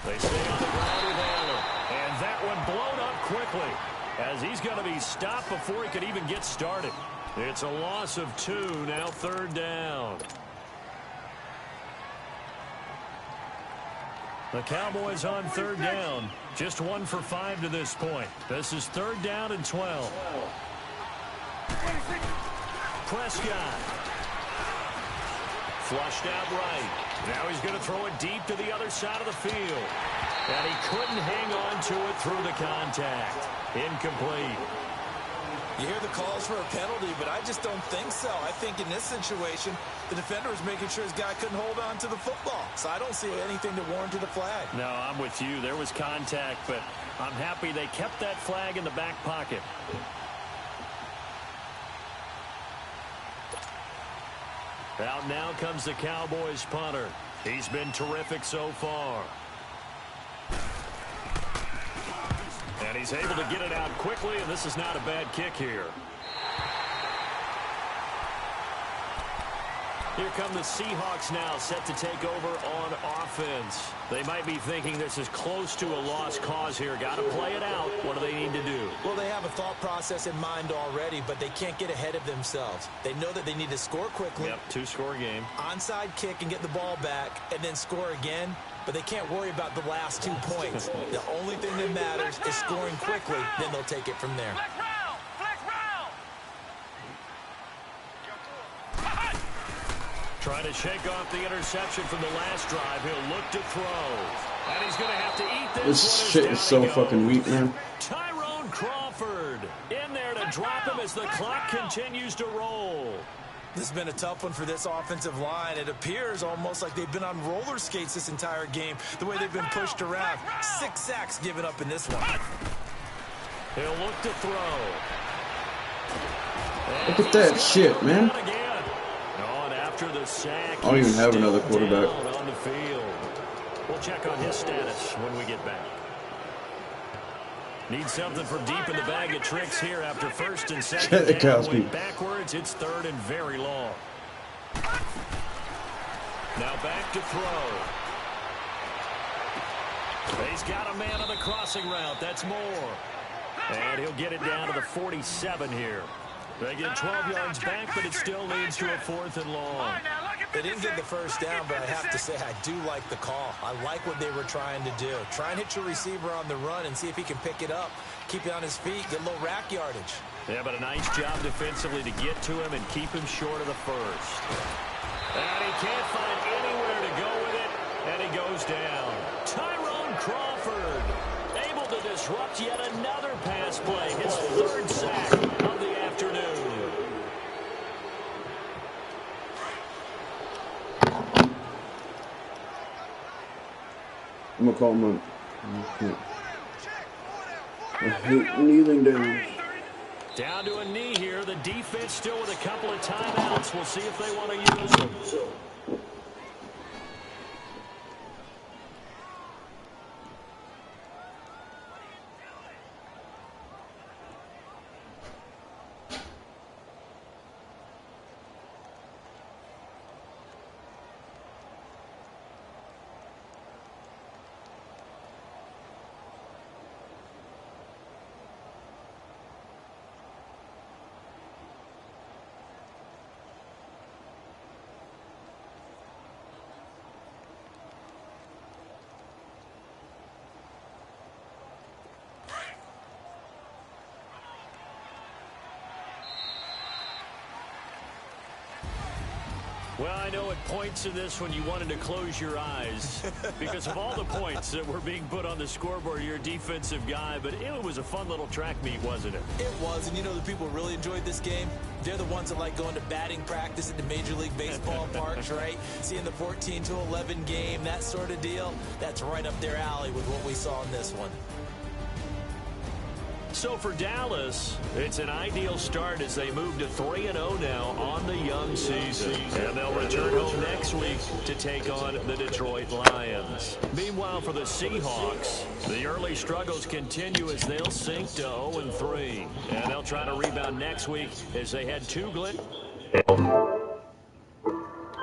Speaker 1: They stay on the ground with Allen. And that one blown up quickly as he's going to be stopped before he could even get started. It's a loss of 2, now 3rd down. The Cowboys on 3rd down. Just 1 for 5 to this point. This is 3rd down and 12. Prescott. Flushed out right. Now he's going to throw it deep to the other side of the field. And he couldn't hang on to it through the contact. Incomplete.
Speaker 2: You hear the calls for a penalty, but I just don't think so. I think in this situation, the defender was making sure his guy couldn't hold on to the football. So I don't see anything that warranted a flag.
Speaker 1: No, I'm with you. There was contact, but I'm happy they kept that flag in the back pocket. Out now comes the Cowboys punter. He's been terrific so far. And he's able to get it out quickly, and this is not a bad kick here. Here come the Seahawks now, set to take over on offense. They might be thinking this is close to a lost cause here. Got to play it out. What do they need to do?
Speaker 2: Well, they have a thought process in mind already, but they can't get ahead of themselves. They know that they need to score quickly.
Speaker 1: Yep, 2-score game.
Speaker 2: Onside kick and get the ball back, and then score again. But they can't worry about the last 2 points. The only thing that matters is scoring quickly. Then they'll take it from there.
Speaker 1: Trying to shake off the interception from the last drive. He'll look to throw. And he's going to have to eat this.
Speaker 3: This shit is so fucking weak, man.
Speaker 1: Tyrone Crawford in there to drop him as the clock continues to roll.
Speaker 2: This has been a tough one for this offensive line. It appears almost like they've been on roller skates this entire game, the way they've been pushed around. 6 sacks given up in this one.
Speaker 1: He'll look to throw.
Speaker 3: Look at that shit, man.
Speaker 1: After the sack,
Speaker 3: I don't even have another quarterback.
Speaker 1: On the field. We'll check on his status when we get back. Need something from deep in the bag of tricks here after 1st and 2nd down. Backwards, it's 3rd and very long. Now back to throw. He's got a man on the crossing route. That's Moore. And he'll get it down to the 47 here. They get 12 yards back, but it still leads to a 4th and long.
Speaker 2: They didn't get the first down, but I have to say I do like the call. I like what they were trying to do. Try and hit your receiver on the run and see if he can pick it up, keep it on his feet, get a little rack yardage.
Speaker 1: Yeah, but a nice job defensively to get to him and keep him short of the first. And he can't find anywhere to go with it, and he goes down. Tyrone Crawford able to disrupt yet another pass play. His 3rd sack of the afternoon.
Speaker 3: I'm going to call him up. I hate kneeling down.
Speaker 1: Down to a knee here. The defense still with a couple of timeouts. We'll see if they want to use them. Well, I know at points in this when you wanted to close your eyes because of all the points that were being put on the scoreboard. You're a defensive guy, but it was a fun little track meet, wasn't it?
Speaker 2: It was, and you know the people really enjoyed this game? They're the ones that like going to batting practice at the Major League Baseball parks, right? Seeing the 14-11 game, that sort of deal. That's right up their alley with what we saw in this one.
Speaker 1: So for Dallas, it's an ideal start as they move to 3-0 now on the young season. And they'll return home next week to take on the Detroit Lions. Meanwhile, for the Seahawks, the early struggles continue as they'll sink to 0-3. And they'll try to rebound next week as they had 2 glitch.